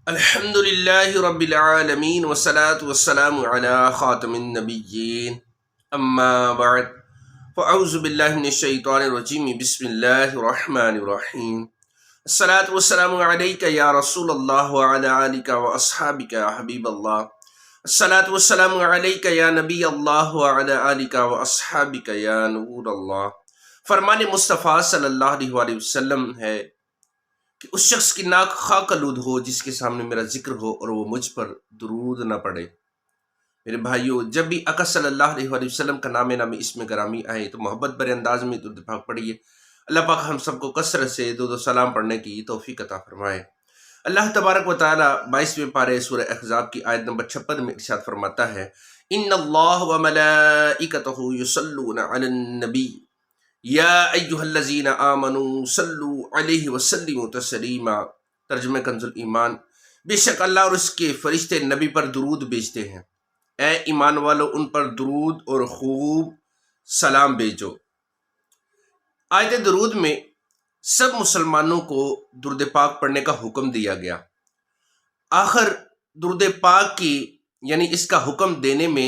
الحمد للہ رب العالمین والصلاة والسلام علی خاتم النبیین اما بعد فاعوذ باللہ من الشیطان الرجیم بسم اللہ الرحمن الرحیم الصلاة والسلام علیک یا رسول اللہ وعلی آلک واصحابک یا حبیب اللہ الصلاة والسلام علیک یا نبی اللہ وعلی آلک واصحابک یا نور اللہ۔ فرمان مصطفیٰ صلی اللہ علیہ وآلہ وسلم ہے کہ اس شخص کی ناک خاک آلود ہو جس کے سامنے میرا ذکر ہو اور وہ مجھ پر درود نہ پڑے۔ میرے بھائیو، جب بھی آقا صلی اللہ علیہ وآلہ وسلم کا نام اسم گرامی آئے تو محبت بھرے انداز میں درود پاک پڑھیے۔ اللہ پاک ہم سب کو کثرت سے درود و سلام پڑھنے کی توفیق عطا فرمائے۔ اللہ تبارک و تعالی 22ویں پارے سورہ احزاب کی آیت نمبر 56 میں ارشاد فرماتا ہے، ان اللہ و ملائکتہ یصلون علی النبی یا ایہا الذین آمنوا صلو علیہ وسلموا تسلیما۔ ترجمہ کنز الایمان، بے شک اللہ اور اس کے فرشتے نبی پر درود بھیجتے ہیں، اے ایمان والو ان پر درود اور خوب سلام بھیجو۔ آیت درود میں سب مسلمانوں کو درود پاک پڑھنے کا حکم دیا گیا۔ آخر درود پاک کی یعنی اس کا حکم دینے میں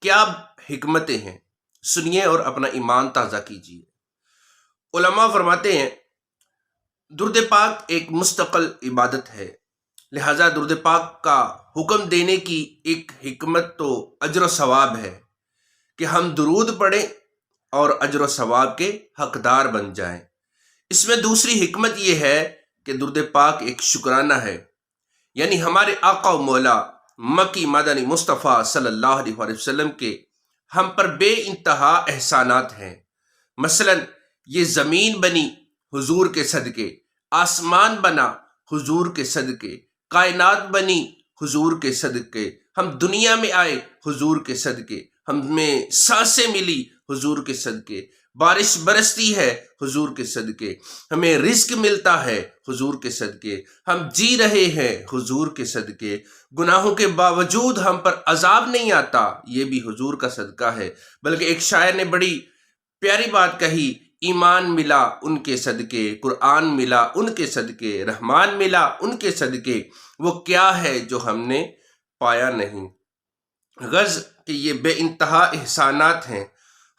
کیا حکمتیں ہیں، سنیے اور اپنا ایمان تازہ کیجیے۔ علماء فرماتے ہیں درود پاک ایک مستقل عبادت ہے، لہٰذا درود پاک کا حکم دینے کی ایک حکمت تو اجر و ثواب ہے کہ ہم درود پڑھیں اور اجر و ثواب کے حقدار بن جائیں۔ اس میں دوسری حکمت یہ ہے کہ درود پاک ایک شکرانہ ہے، یعنی ہمارے آقا و مولا مکی مدنی مصطفیٰ صلی اللہ علیہ وآلہ وسلم کے ہم پر بے انتہا احسانات ہیں۔ مثلاً یہ زمین بنی حضور کے صدقے، آسمان بنا حضور کے صدقے، کائنات بنی حضور کے صدقے، ہم دنیا میں آئے حضور کے صدقے، ہمیں سانسیں ملی حضور کے صدقے، بارش برستی ہے حضور کے صدقے، ہمیں رزق ملتا ہے حضور کے صدقے، ہم جی رہے ہیں حضور کے صدقے، گناہوں کے باوجود ہم پر عذاب نہیں آتا، یہ بھی حضور کا صدقہ ہے۔ بلکہ ایک شاعر نے بڑی پیاری بات کہی، ایمان ملا ان کے صدقے، قرآن ملا ان کے صدقے، رحمان ملا ان کے صدقے، وہ کیا ہے جو ہم نے پایا نہیں۔ غرض کہ یہ بے انتہا احسانات ہیں،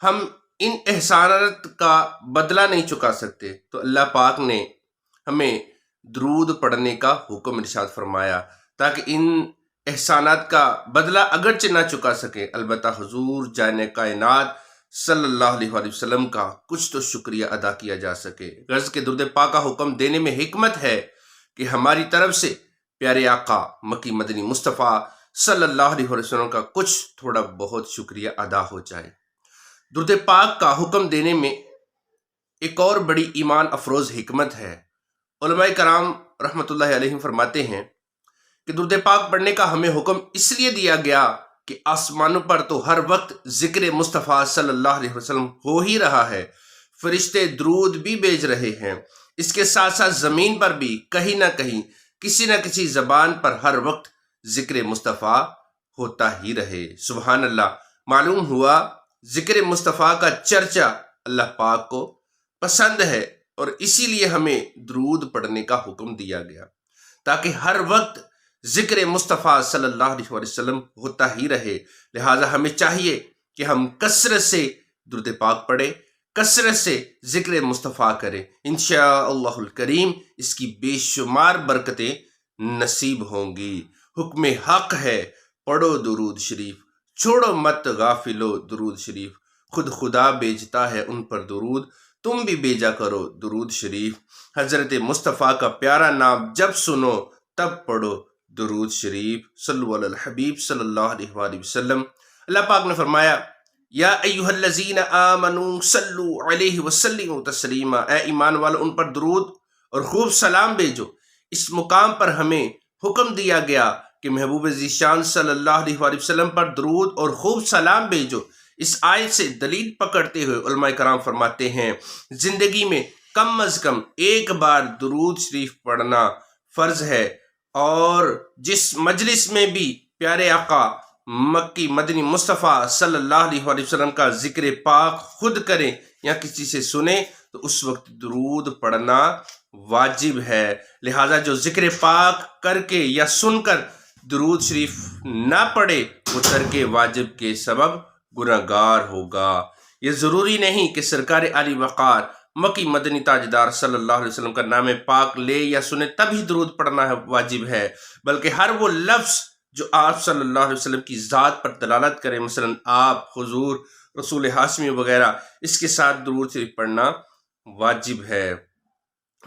ہم ان احسانات کا بدلہ نہیں چکا سکتے، تو اللہ پاک نے ہمیں درود پڑھنے کا حکم ارشاد فرمایا تاکہ ان احسانات کا بدلہ اگرچہ نہ چکا سکے، البتہ حضور جان کائنات صلی اللہ علیہ وآلہ وسلم کا کچھ تو شکریہ ادا کیا جا سکے۔ غرض کے درود پاک کا حکم دینے میں حکمت ہے کہ ہماری طرف سے پیارے آقا مکی مدنی مصطفیٰ صلی اللہ علیہ وسلم کا کچھ تھوڑا بہت شکریہ ادا ہو جائے۔ درود پاک کا حکم دینے میں ایک اور بڑی ایمان افروز حکمت ہے۔ علماء کرام رحمۃ اللہ علیہ فرماتے ہیں کہ درود پاک پڑھنے کا ہمیں حکم اس لیے دیا گیا کہ آسمانوں پر تو ہر وقت ذکر مصطفیٰ صلی اللہ علیہ وسلم ہو ہی رہا ہے، فرشتے درود بھی بھیج رہے ہیں، اس کے ساتھ ساتھ زمین پر بھی کہیں نہ کہیں کسی نہ کسی زبان پر ہر وقت ذکر مصطفیٰ ہوتا ہی رہے۔ سبحان اللہ، معلوم ہوا ذکر مصطفیٰ کا چرچا اللہ پاک کو پسند ہے اور اسی لیے ہمیں درود پڑھنے کا حکم دیا گیا تاکہ ہر وقت ذکر مصطفیٰ صلی اللہ علیہ وسلم ہوتا ہی رہے۔ لہٰذا ہمیں چاہیے کہ ہم کثرت سے درود پاک پڑھیں، کثرت سے ذکر مصطفیٰ کریں، انشاءاللہ الکریم اس کی بے شمار برکتیں نصیب ہوں گی۔ حکم حق ہے پڑھو درود شریف، چھوڑو مت غافلو درود شریف، خود خدا بھیجتا ہے ان پر درود، تم بھی بھیجا کرو درود شریف۔ حضرت مصطفیٰ کا پیارا نام جب سنو تب پڑھو درود شریف، صلو علی الحبیب صلی اللہ علیہ وآلہ وسلم۔ اللہ پاک نے فرمایا، یا ایہا الذین آمنوا صلو علیہ وسلموا تسلیما، اے ایمان والو ان پر درود اور خوب سلام بھیجو۔ اس مقام پر ہمیں حکم دیا گیا کہ محبوب ذیشان صلی اللہ علیہ وآلہ وسلم پر درود اور خوب سلام بھیجو۔ اس آیت سے دلیل پکڑتے ہوئے علماء کرام فرماتے ہیں زندگی میں کم از کم ایک بار درود شریف پڑھنا فرض ہے، اور جس مجلس میں بھی پیارے آقا مکی مدنی مصطفیٰ صلی اللہ علیہ وآلہ وسلم کا ذکر پاک خود کریں یا کسی سے سنیں تو اس وقت درود پڑھنا واجب ہے، لہٰذا جو ذکر پاک کر کے یا سن کر درود شریف نہ پڑھے وہ ترک واجب کے سبب گناہگار ہوگا۔ یہ ضروری نہیں کہ سرکار عالی وقار مکی مدنی تاجدار صلی اللہ علیہ وسلم کا نام پاک لے یا سنے تب ہی درود پڑھنا واجب ہے، بلکہ ہر وہ لفظ جو آپ صلی اللہ علیہ وسلم کی ذات پر دلالت کرے، مثلا آپ، حضور، رسول ہاشمی وغیرہ، اس کے ساتھ درود شریف پڑھنا واجب ہے۔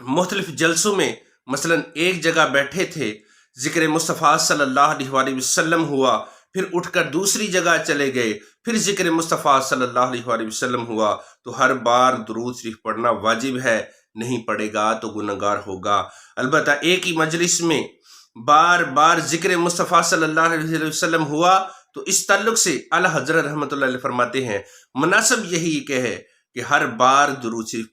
مختلف جلسوں میں مثلا ایک جگہ بیٹھے تھے، ذکر مصطفیٰ صلی اللہ علیہ وسلم ہوا، پھر اٹھ کر دوسری جگہ چلے گئے، پھر ذکر مصطفیٰ صلی اللہ علیہ وسلم ہوا، تو ہر بار درود شریف پڑھنا واجب ہے، نہیں پڑھے گا تو گناہگار ہوگا۔ البتہ ایک ہی مجلس میں بار بار ذکر مصطفیٰ صلی اللہ علیہ وسلم ہوا تو اس تعلق سے اعلیٰ حضرت رحمۃ اللہ علیہ فرماتے ہیں مناسب یہی ہے کہ ہر بار درود شریف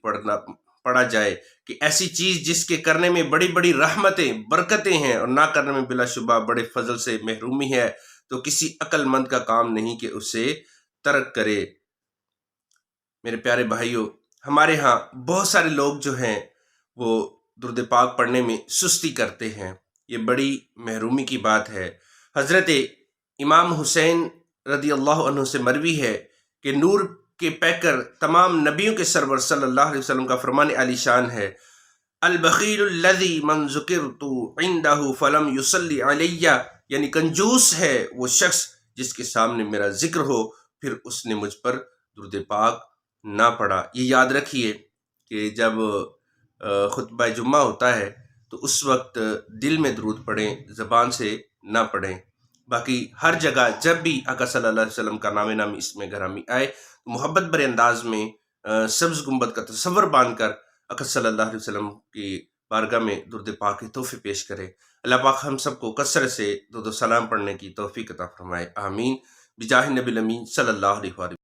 پڑھا جائے، کہ ایسی چیز جس کے کرنے میں بڑی بڑی رحمتیں برکتیں ہیں اور نہ کرنے میں بلا شبہ بڑے فضل سے محرومی ہے، تو کسی عقل مند کا کام نہیں کہ اسے ترک کرے۔ میرے پیارے بھائیوں، ہمارے ہاں بہت سارے لوگ جو ہیں وہ درود پاک پڑھنے میں سستی کرتے ہیں، یہ بڑی محرومی کی بات ہے۔ حضرت امام حسین رضی اللہ عنہ سے مروی ہے کہ نور کے پیکر تمام نبیوں کے سرور صلی اللہ علیہ وسلم کا فرمان عالی شان ہے، البخیل الذی من ذکرت عندہ فلم یصلی علی، یعنی کنجوس ہے وہ شخص جس کے سامنے میرا ذکر ہو پھر اس نے مجھ پر درود پاک نہ پڑھا۔ یہ یاد رکھیے کہ جب خطبہ جمعہ ہوتا ہے تو اس وقت دل میں درود پڑھیں، زبان سے نہ پڑھیں۔ باقی ہر جگہ جب بھی آقا صلی اللہ علیہ وسلم کا نام اس میں گرامی آئے تو محبت بھرے انداز میں سبز گنبد کا تصور باندھ کر آقا صلی اللہ علیہ وسلم کی بارگاہ میں درود پاک کے تحفے پیش کرے۔ اللہ پاک ہم سب کو کثرت سے درود و سلام پڑھنے کی توفیق عطا فرمائے، آمین، بجاہ نبی الامین صلی اللہ علیہ وسلم۔